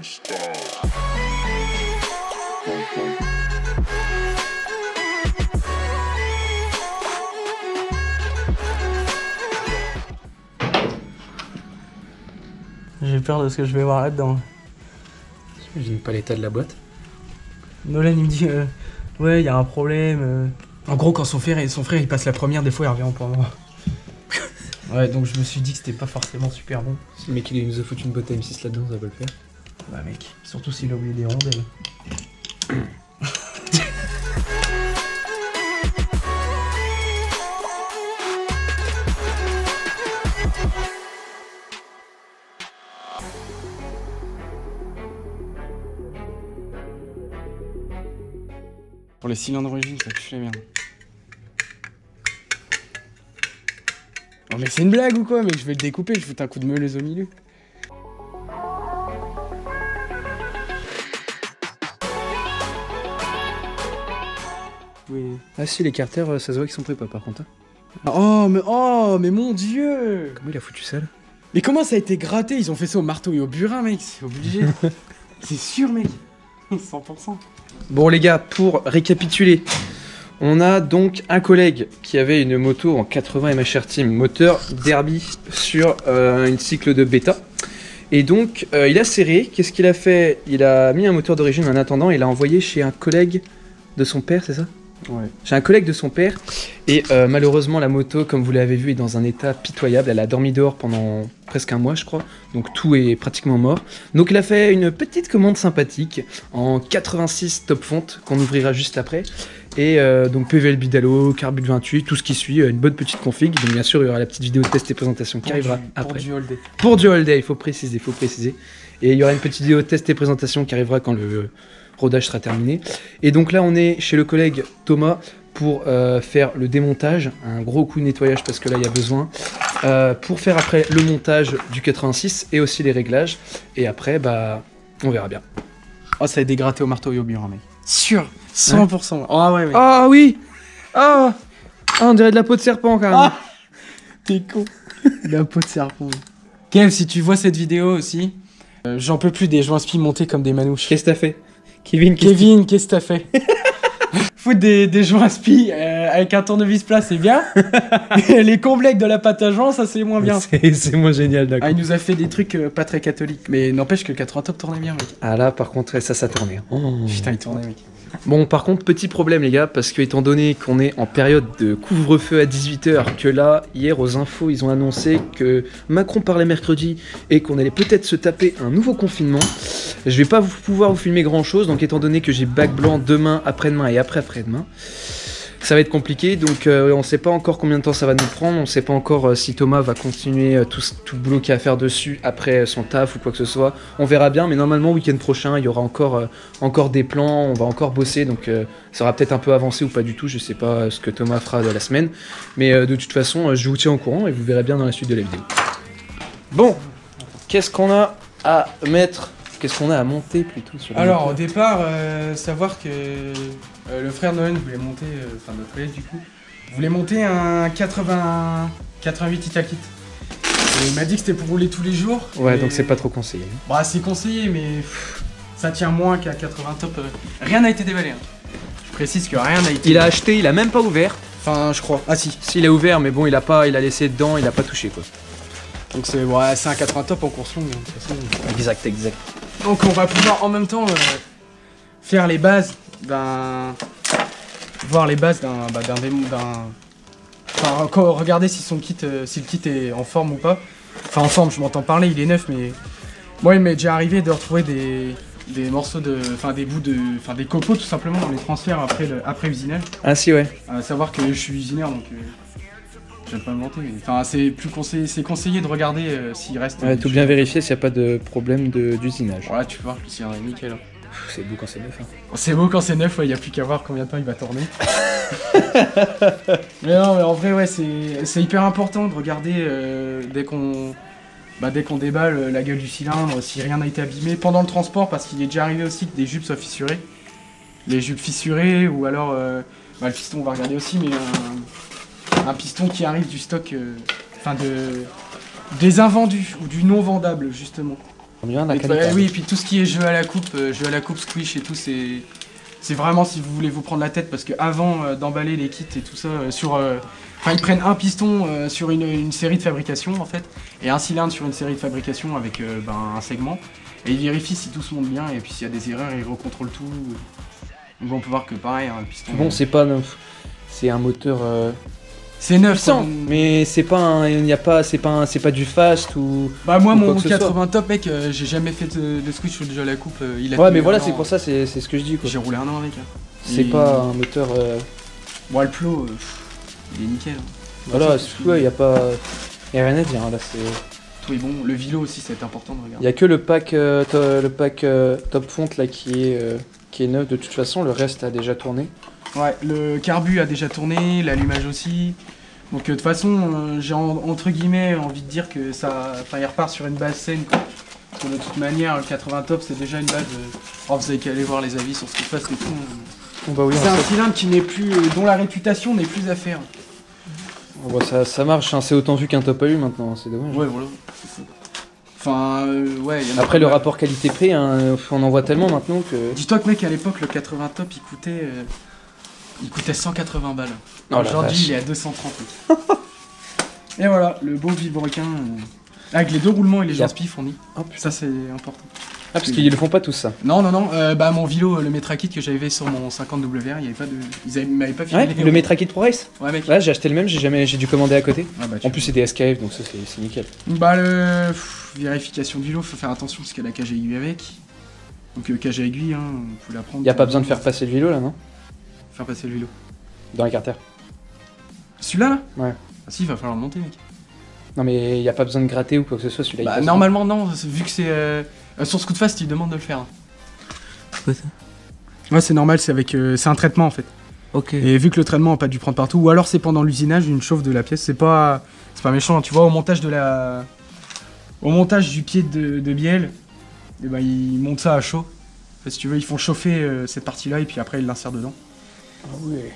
J'ai peur de ce que je vais voir là-dedans. J'imagine pas l'état de la boîte. Nolan il me dit ouais il y a un problème. En gros quand son frère il passe la première, des fois il revient pour moi. Ouais donc je me suis dit que c'était pas forcément super bon. Si le mec il nous a foutu une boîte à M6 là-dedans, ça va le faire. Bah mec, surtout s'il a oublié des rondelles. Pour les cylindres d'origine, ça pue la merde. Oh mais c'est une blague ou quoi? Mais je vais le découper, je fous un coup de meuleuse au milieu. Oui. Ah si, les carters, ça se voit qu'ils sont prépas par contre. Hein. Oh mais mon dieu! Comment il a foutu ça là? Mais comment ça a été gratté? Ils ont fait ça au marteau et au burin mec, c'est obligé. C'est sûr mec. 100%. Bon les gars, pour récapituler, on a donc un collègue qui avait une moto en 80 MHR Team, moteur Derby sur une cycle de bêta. Et donc il a serré, qu'est-ce qu'il a fait? Il a mis un moteur d'origine en attendant et l'a envoyé chez un collègue de son père, c'est ça? Ouais. J'ai un collègue de son père et malheureusement la moto, comme vous l'avez vu, est dans un état pitoyable. Elle a dormi dehors pendant presque un mois je crois, donc tout est pratiquement mort. Donc il a fait une petite commande sympathique en 86 top fonte qu'on ouvrira juste après. Et donc PVL Bidalo, Carbut 28, tout ce qui suit, une bonne petite config. Donc bien sûr il y aura la petite vidéo de test et présentation qui arrivera après. Pour du all day. Pour du all day, il faut préciser. Et il y aura une petite vidéo de test et présentation qui arrivera quand le rodage sera terminé. Et donc là on est chez le collègue Thomas pour faire le démontage, un gros coup de nettoyage parce que là il y a besoin, pour faire après le montage du 86 et aussi les réglages. Et après bah on verra bien. Oh ça a été gratté au marteau et au burin mec. Sûr, 100%. Hein? Ah ouais mec. Ah oui. Ah on dirait de la peau de serpent quand même. Ah t'es con. La peau de serpent. Kev, si tu vois cette vidéo aussi, j'en peux plus des joints spi montés comme des manouches. Qu'est-ce que t'as fait? Kevin, qu'est-ce que t'as fait? Foutre des joints spi avec un tournevis plat, c'est bien. Les complexes de la pâte à joint, ça c'est moins bien. C'est moins génial, d'accord. Ah, il nous a fait des trucs pas très catholiques. Mais n'empêche que 80 top tournait bien, mec. Ah là, par contre, ça tournait. Oh. Putain, il tournait, mec. Bon, par contre, petit problème, les gars, parce que étant donné qu'on est en période de couvre-feu à 18h, que là, hier, aux infos, ils ont annoncé que Macron parlait mercredi et qu'on allait peut-être se taper un nouveau confinement, je vais pas pouvoir vous filmer grand-chose, donc étant donné que j'ai bac blanc demain, après-demain et après-après-demain, ça va être compliqué, donc on sait pas encore combien de temps ça va nous prendre, on sait pas encore si Thomas va continuer tout le boulot qu'il y a à faire dessus après son taf ou quoi que ce soit, on verra bien, mais normalement week-end prochain il y aura encore des plans, on va encore bosser, donc ça aura peut-être un peu avancé ou pas du tout, je sais pas ce que Thomas fera de la semaine, mais de toute façon je vous tiens au courant et vous verrez bien dans la suite de la vidéo. Bon, qu'est-ce qu'on a à mettre? Qu'est-ce qu'on a à monter plutôt sur Alors au départ, savoir que le frère Noël voulait monter, enfin notre collègue du coup, voulait monter un 88 Ital Kit. Et il m'a dit que c'était pour rouler tous les jours. Ouais, donc c'est pas trop conseillé. Bah c'est conseillé mais ça tient moins qu'à 80 top. Rien n'a été déballé. Hein. Je précise que rien n'a été. Il a acheté, il a même pas ouvert. Enfin je crois. Ah si. Si il a ouvert mais bon il a laissé dedans, il a pas touché quoi. Donc c'est ouais, un 80 top en course longue. De toute façon. Exact. Donc on va pouvoir en même temps faire les bases d'un... Voir les bases d'un... Enfin, regarder si son kit, si le kit est en forme ou pas. Enfin en forme, je m'entends parler, il est neuf, mais... Moi il m'est déjà arrivé de retrouver des morceaux de... Enfin des bouts de... Enfin des copeaux tout simplement, on les transfère après usinage. Ah si ouais. À savoir que je suis usineur donc... Je vais pas me vanter, mais... Enfin c'est plus conseillé, c'est conseillé de regarder s'il reste... Ouais, tout bien vérifier s'il n'y a pas de problème d'usinage. Voilà, tu peux voir, s'il y en a nickel. Hein. C'est beau quand c'est neuf. Hein. C'est beau quand c'est neuf, il n'y a plus qu'à voir combien de temps il va tourner. Mais non, mais en vrai, ouais, c'est hyper important de regarder dès qu'on déballe la gueule du cylindre, si rien n'a été abîmé pendant le transport, parce qu'il est déjà arrivé aussi que des jupes soient fissurées. Les jupes fissurées, ou alors le piston, on va regarder aussi, mais un piston qui arrive du stock, des invendus ou du non vendable, justement. Bien, la Et qualité. oui, et puis tout ce qui est jeu à la coupe, squish et tout, c'est vraiment si vous voulez vous prendre la tête parce que avant d'emballer les kits et tout ça ils prennent un piston sur une série de fabrication en fait et un cylindre sur une série de fabrication avec un segment et ils vérifient si tout se monte bien et puis s'il y a des erreurs ils recontrôlent tout. Donc on peut voir que pareil un piston. Bon, c'est pas neuf. C'est un moteur c'est neuf puissant, mais c'est pas c'est pas du fast ou. Bah moi ou quoi mon que ce 80 top mec, j'ai jamais fait de squish sur le jeu à la coupe. Il a Ouais, tenu mais voilà, un c'est an. pour ça, c'est ce que je dis quoi. J'ai roulé un an avec. C'est Et- pas un moteur. Moi le plot, il est nickel. Voilà, il y a pas. Y a rien à dire, hein, là c'est. Tout est bon. Le vilo aussi, c'est important de Il regarder. y a que le pack top fonte là qui est neuf de toute façon, le reste a déjà tourné. Ouais, le carbu a déjà tourné, l'allumage aussi. Donc de toute façon, j'ai entre guillemets envie de dire que ça, il repart sur une base saine quoi. Parce que de toute manière, le 80 top c'est déjà une base. Oh, vous avez qu'à aller voir les avis sur ce qu'il fasse et tout. Bah oui, C'est un cylindre qui n'est plus, dont la réputation n'est plus à faire. ça marche, hein, c'est autant vu qu'un top alu maintenant, c'est dommage. Ouais, voilà. Enfin, ouais. y en a Après pas le mal. rapport qualité-prix, hein, on en voit tellement maintenant que. Dis-toi que mec, à l'époque, le 80 top il coûtait 180 balles. Oh la Aujourd'hui, vache. il est à 230. Mec. Et voilà, le beau vilebrequin avec les deux roulements et les Yep. janspis fournis. Oh, putain. Ça, c'est important. Ah, parce qu'ils le font pas tous ça. Non, mon Vilo, le Metrakit que j'avais sur mon 50WR, il y avait pas de. Ils m'avaient pas filé. Ouais, le Metrakit Pro Race. Ouais, mec. Ouais, j'ai acheté le même, j'ai dû commander à côté. Ah, bah, tu- En plus, c'est des SKF, donc ça c'est nickel. Bah, vérification de Vilo, faut faire attention parce qu'il y a la cage à aiguille avec. Donc, cage à aiguille, hein, faut la prendre. Y a pas besoin de faire passer le vélo là, non? Faire passer le Vilo. Dans la carter. Celui-là là Ouais. Ah, si, il va falloir le monter, mec. Non, mais y a pas besoin de gratter ou quoi que ce soit, celui-là. il Bah, passe. normalement, non, vu que c'est. Sur ce coup de fast, il demande de le faire. Ouais, c'est normal, c'est avec. C'est un traitement en fait. Ok. Et vu que le traitement n'a pas dû prendre partout, ou alors c'est pendant l'usinage, une chauffe de la pièce, c'est pas méchant. Tu vois, au montage du pied de bielle, et ben ils montent ça à chaud. Enfin, si tu veux, ils font chauffer cette partie-là et puis après ils l'insèrent dedans. Ah ouais.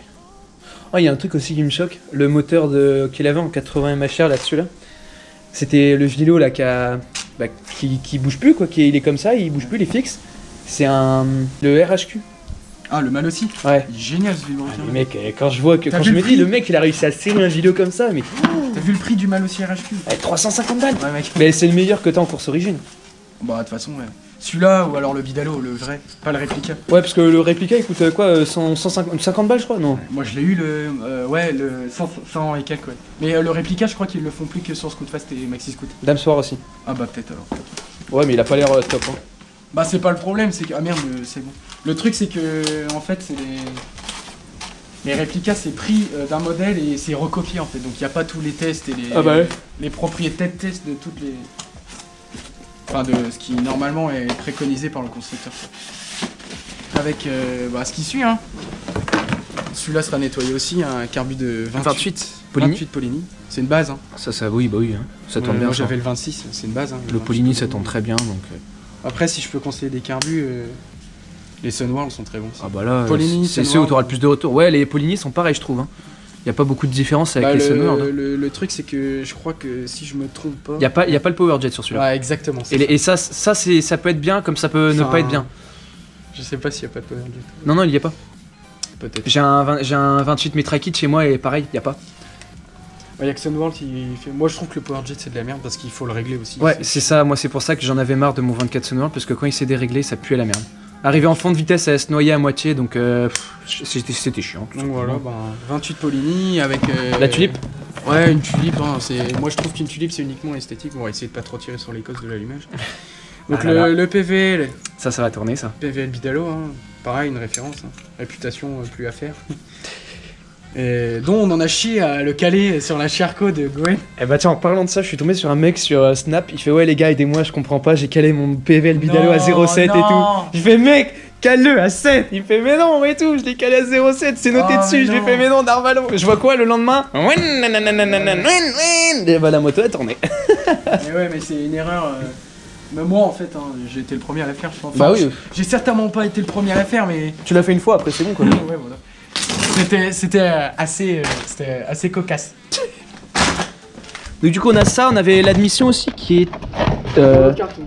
Oh, il y a un truc aussi qui me choque, le moteur qu'il avait en 80 MHR là-dessus là. C'était le Vilo là qui bouge plus quoi, il est comme ça, il bouge plus, il est fixe. C'est le RHQ. Ah, le mal aussi. Ouais. Il est génial ce Vilo. Ah, mais mec, quand je vois que T'as quand vu je me le dis prix le mec il a réussi à serrer un Vilo comme ça, mais T'as vu le prix du mal aussi RHQ? 350 balles. Ouais, mec. Mais c'est le meilleur que t'as en course origine. Bah, de toute façon, ouais. Celui-là ou alors le Bidalo, le vrai, pas le réplica. Ouais, parce que le réplica il coûte quoi 150 balles je crois, non? Moi je l'ai eu le 100 et quelques, ouais. Mais le réplica, je crois qu'ils le font plus que sur Scootfast et Maxi Scoot. Dame Soir aussi. Ah bah peut-être alors. Ouais, mais il a pas l'air top. Hein. Bah c'est pas le problème, c'est que... Ah merde, c'est bon. Le truc c'est que, en fait, c'est les réplicas, c'est pris d'un modèle et c'est recopié en fait. Donc il n'y a pas tous les tests et Ah bah ouais. les propriétés de test de toutes les... Enfin, de ce qui normalement est préconisé par le constructeur. Avec ce qui suit, hein. Celui-là sera nettoyé aussi, un carbu de 28 Polini. 28 Polini. C'est une base, hein. Ça oui, bah oui, hein. Ça tourne bien. Moi ça. j'avais le 26, c'est une base. Hein, Le Polini ça tourne très bien donc. Après, si je peux conseiller des carbus, les Sunworld sont très bons. Aussi. Ah bah là, Polini, c'est ceux où Sunworld. t'auras le plus de retour. Ouais, les Polini sont pareils, je trouve. Hein. Y a pas beaucoup de différence avec les Sunworld. Hein. le truc, c'est que je crois que si je me trompe pas. Y a pas le Power Jet sur celui-là. Ouais, exactement. c'est Et ça peut être bien comme ça peut ne Enfin, pas être bien. Je sais pas s'il y a pas de Power Jet. Non, il y a pas. Peut-être. J'ai un 28 Metrakit chez moi et pareil, y a pas. Il y a que Sunworld qui fait. Moi, je trouve que le Power Jet c'est de la merde parce qu'il faut le régler aussi. Ouais, c'est ça, moi c'est pour ça que j'en avais marre de mon 24 Sunworld parce que quand il s'est déréglé, ça puait la merde. Arrivé en fond de vitesse, ça se noyait à moitié donc c'était chiant. tout Donc voilà, simplement. 28 Polini avec. La tulipe. Ouais, une tulipe. Hein, moi, je trouve qu'une tulipe c'est uniquement esthétique. On va essayer de pas trop tirer sur les causes de l'allumage. Donc Ah là là. le PVL. Ça va tourner ça. PVL Bidalo, hein, pareil, une référence. Hein. Réputation, plus à faire. Et dont on en a chié à le caler sur la Cherco de Gwen. Eh bah tiens, en parlant de ça, je suis tombé sur un mec sur Snap, il fait ouais les gars aidez-moi, je comprends pas, j'ai calé mon PVL Bidalo à 0,7 et tout. Je fais mec, cale-le à 7. Il me fait mais non et tout, je l'ai calé à 0,7, c'est noté Oh, dessus, mais je lui non. fais mais non Darvalo. Je vois quoi le lendemain? Et bah la moto a tourné. Mais ouais, mais c'est une erreur. Mais moi en fait, hein, j'ai été le premier à la faire, je pense. Bah oui. J'ai certainement pas été le premier à la faire, mais. Tu l'as fait une fois, après c'est bon quoi. Ouais, voilà. C'était assez cocasse. Donc du coup on a ça, on avait l'admission aussi qui est... Dans le carton.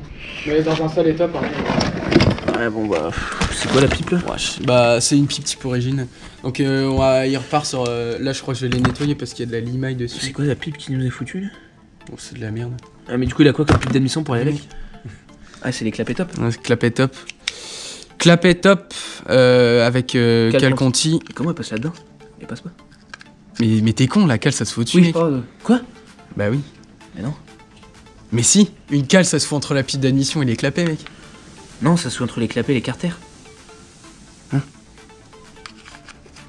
Mais dans un seul état, par contre. Ouais, bon bah. C'est quoi la pipe là? Bah, c'est une pipe type origine. Donc, il repart sur. Là, je crois que je vais les nettoyer parce qu'il y a de la limaille dessus. C'est quoi la pipe qui nous est foutue là? Oh, c'est de la merde. Ah, mais du coup, il a quoi comme pipe d'admission pour aller avec? Ah, c'est les clapets top. Ouais, clapet top. Clapet top avec Cal Conti. Comment elle passe là-dedans? Elle passe pas? Mais t'es con, la cale ça se fout dessus, Oui, mec. Quoi? Bah oui. Mais non. Mais si, une cale ça se fout entre la pipe d'admission et les clapets, mec. Non, ça se fout entre les clapets et les carters.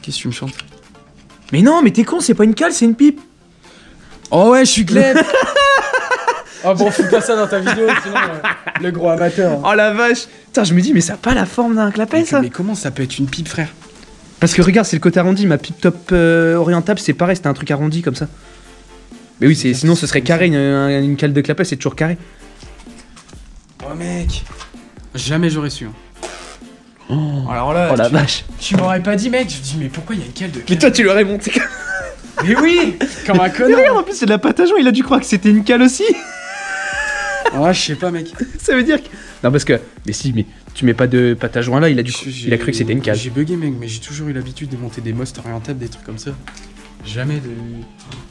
Qu'est-ce que tu me chantes? Mais non, mais t'es con, c'est pas une cale, c'est une pipe. Oh ouais, je suis glaive. Oh bon, fous pas ça dans ta vidéo, sinon le gros amateur. Oh la vache. Putain, je me dis, mais ça a pas la forme d'un clapet ça. Mais comment ça peut être une pipe, frère? Parce que regarde, c'est le côté arrondi. Ma pipe top orientable, c'est pareil, c'était un truc arrondi comme ça. Mais oui, sinon ce serait carré. Une cale de clapet, c'est toujours carré. Oh mec, jamais j'aurais su. Hein. Alors là, Oh la vache. tu m'aurais pas dit, mec. Je me dis, mais pourquoi il y a une cale de Mais cale? toi, tu l'aurais monté. Mais oui, comme un Mais connard. regarde, en plus, c'est de la pâte à joint. Il a dû croire que c'était une cale aussi. Oh, je sais pas, mec. Ça veut dire que. Non, parce que. Mais si, mais tu mets pas de pâte à joint là, il a cru que c'était une cale. J'ai bugué, mec, mais j'ai toujours eu l'habitude de monter des most orientables, des trucs comme ça. Jamais de.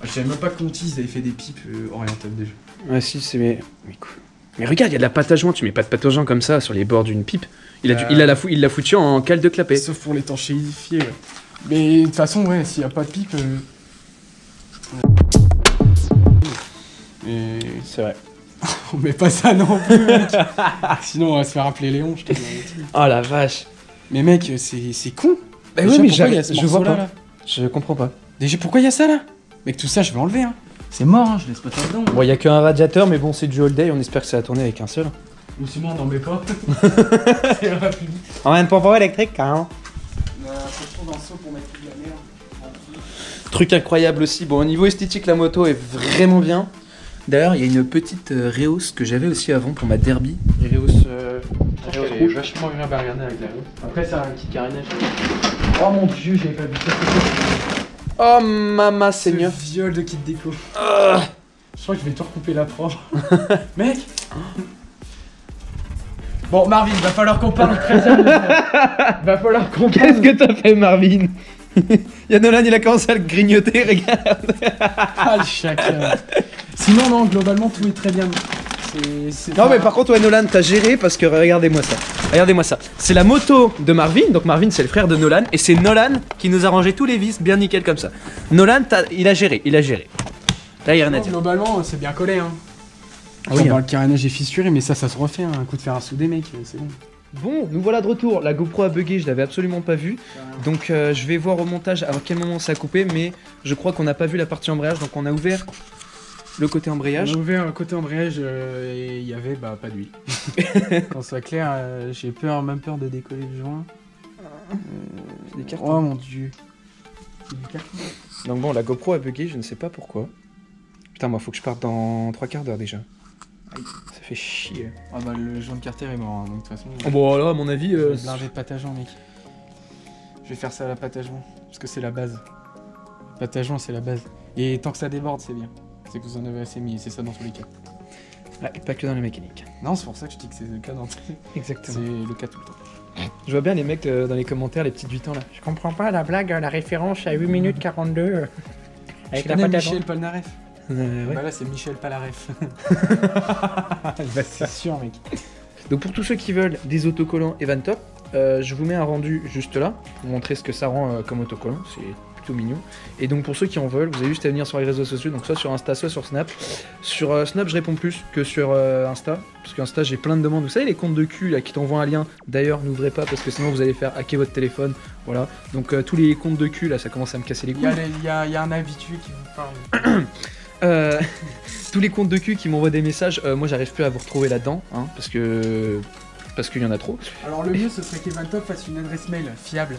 Je savais même pas que Conti, ils avaient fait des pipes orientables déjà. Ouais, si, c'est. Mais regarde, il y a de la pâte à joint. Tu mets pas de pâte à joint comme ça sur les bords d'une pipe. Il l'a foutu en cale de clapet. Sauf pour l'étanchéifier, ouais. Mais de toute façon, ouais, s'il y a pas de pipe. Mais. C'est vrai. On met pas ça non plus, mec. Sinon, on va se faire appeler Léon, je te dis. Oh la vache. Mais mec, c'est con. Bah Déjà, oui, mais pourquoi il y a ce je vois morceau-là, pas. là Je comprends pas. Déjà, pourquoi il y a ça là? Mec, tout ça, je vais enlever, hein. C'est mort, hein, je laisse pas ça dedans. Bon, il y a qu'un radiateur, mais bon, c'est du all day. On espère que ça va tourner avec un seul. Ou sinon, on n'en met pas. C'est rapide. En même pompe électrique, hein. Attention dans le seau pour mettre de la merde. Truc incroyable aussi. Bon, au niveau esthétique, la moto est vraiment bien. D'ailleurs, il y a une petite Reos que j'avais aussi avant pour ma Derby. Reos Elle est vachement agréable à regarder avec la roue. Après, ça a un petit carénage. Oh mon dieu, j'avais pas vu ça. Oh, mama C'est seigneur. viol de kit déco. Ah. Je crois que je vais tout recouper la pro. Mec. Bon, Marvin, va falloir qu'on parle très sérieusement. Va falloir qu'on parle. Qu'est-ce que t'as fait, Marvin? Y'a Nolan, il a commencé à le grignoter, regarde. Ah, le chacun. Sinon, non, globalement, tout est très bien. Non, mais par contre, ouais, Nolan, t'as géré parce que regardez-moi ça. Regardez-moi ça. C'est la moto de Marvin. Donc, Marvin, c'est le frère de Nolan. Et c'est Nolan qui nous a rangé tous les vis bien nickel comme ça. Nolan, il a géré. Là, y'a rien à dire. Globalement, c'est bien collé, hein. Ah oui, Bon, hein. le carénage est fissuré, mais ça se refait. Hein. Un coup de fer à souder, mec, c'est bon. Bon, nous voilà de retour. La GoPro a bugué, je l'avais absolument pas vu. Donc, je vais voir au montage à quel moment ça a coupé. Mais je crois qu'on n'a pas vu la partie embrayage. Donc, on a ouvert le côté embrayage. On a ouvert un côté embrayage et il y avait pas d'huile. Quand soit clair, j'ai même peur de décoller le joint. C'est des cartons. Oh mon dieu. C'est du carton. Donc, bon, la GoPro a bugué, je ne sais pas pourquoi. Putain, moi, faut que je parte dans 3 quarts d'heure déjà. Aïe, ça fait chier. Ah bah le joint de carter est mort, hein, donc de toute façon. Oh, bon, là, à mon avis. Je vais blinder de pâte à joint, mec. Je vais faire ça à la pâte à joint, parce que c'est la base. Pâte à joint, c'est la base. Et tant que ça déborde, c'est bien. C'est que vous en avez assez mis, et c'est ça dans tous les cas. Ouais, pas que dans les mécaniques. Non, c'est pour ça que je dis que c'est le cas dans Exactement. C'est le cas tout le temps. Je vois bien les mecs dans les commentaires, les petites 8 ans là. Je comprends pas la blague, la référence à 8 minutes 42 avec Je la connais pâte à Michel Polnareff. Ouais. Bah là, c'est Michel Palaref. Bah, C'est sûr, mec. donc pour tous ceux qui veulent des autocollants Evantop, je vous mets un rendu juste là pour montrer ce que ça rend comme autocollant. C'est plutôt mignon. Et donc pour ceux qui en veulent, vous avez juste à venir sur les réseaux sociaux, donc soit sur Insta, soit sur Snap. Sur Snap, je réponds plus que sur Insta, parce qu'Insta, j'ai plein de demandes. Vous savez, les comptes de cul là qui t'envoient un lien. D'ailleurs, n'ouvrez pas parce que sinon vous allez faire hacker votre téléphone. Voilà. Donc tous les comptes de cul là, ça commence à me casser les couilles. Il y a un habitué qui vous parle. Tous les comptes de cul qui m'envoient des messages, moi j'arrive plus à vous retrouver là-dedans, hein, parce qu'il y en a trop. Alors le mieux, ce serait qu'Evantop fasse une adresse mail fiable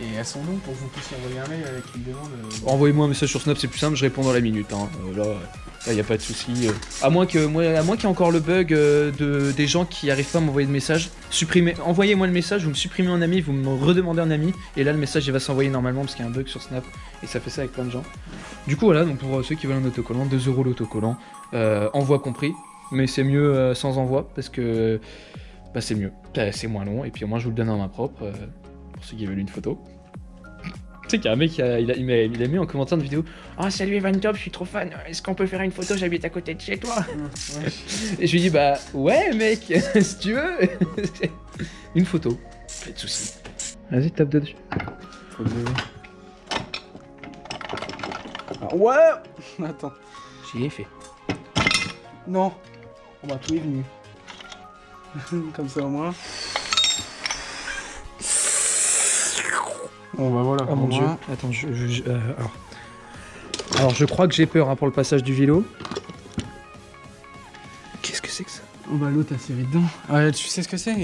et à son nom pour que vous puissiez envoyer un mail avec une demande. Envoyez-moi un message sur Snap, c'est plus simple, je réponds dans la minute. Hein. Là, y a pas de souci. À moins qu'il y ait encore le bug des gens qui arrivent pas à m'envoyer de message. Envoyez-moi le message, vous me supprimez en ami, vous me redemandez en ami, et là le message il va s'envoyer normalement parce qu'il y a un bug sur Snap et ça fait ça avec plein de gens. Du coup voilà, donc pour ceux qui veulent un autocollant, 2€ l'autocollant, envoi compris. mais c'est mieux sans envoi parce que bah, c'est mieux. C'est moins long et puis au moins je vous le donne en main propre pour ceux qui veulent une photo. Tu sais qu'il y a un mec il a mis en commentaire de vidéo « Oh salut Evan Top, je suis trop fan, est-ce qu'on peut faire une photo, j'habite à côté de chez toi ?» Et je lui dis « Bah ouais mec, si tu veux. » Une photo, pas de soucis. Vas-y, tape dessus. Faut le lever. Ah, ouais. Attends. J'y ai fait. Non. Oh bah tout est venu. Comme ça au moins. Bon bah voilà. Oh mon dieu. Attends, alors je crois que j'ai peur hein, pour le passage du vélo. Qu'est-ce que c'est que ça? Oh bah l'autre a serré dedans. Tu sais ce que c'est?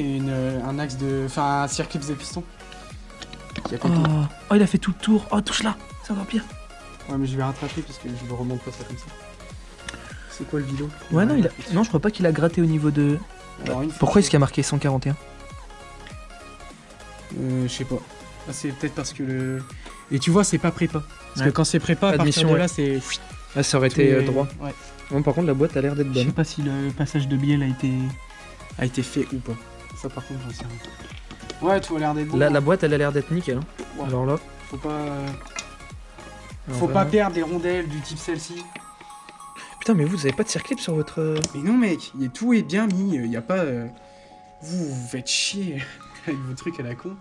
Un axe de... Enfin un circlips de piston. Oh il a fait tout le tour. Oh touche là, c'est encore pire. Ouais mais je vais rattraper parce que je ne remonte pas ça comme ça. C'est quoi le vélo? Ouais non, non je crois pas qu'il a gratté au niveau de... Alors, Pourquoi est-ce qu'il y a marqué 141? Je sais pas. Ah, c'est peut-être parce que le... Et tu vois c'est pas prépa. Parce Ouais. que quand c'est prépa, à partir Admission, de ouais. là c'est... Ah ça aurait été droit. Ouais. Bon, par contre la boîte a l'air d'être Je sais bonne. pas si le passage de bielle a été fait ou pas. Ça par contre j'en sais rien. Ouais, tout a l'air d'être bon. La boîte elle a l'air d'être nickel. Hein. Ouais. Alors là... Faut pas... alors, Faut pas vraiment. perdre des rondelles du type celle-ci. Putain mais vous avez pas de circlip sur votre... Mais non mec, tout est bien mis, y a pas... Vous faites chier avec vos trucs à la con.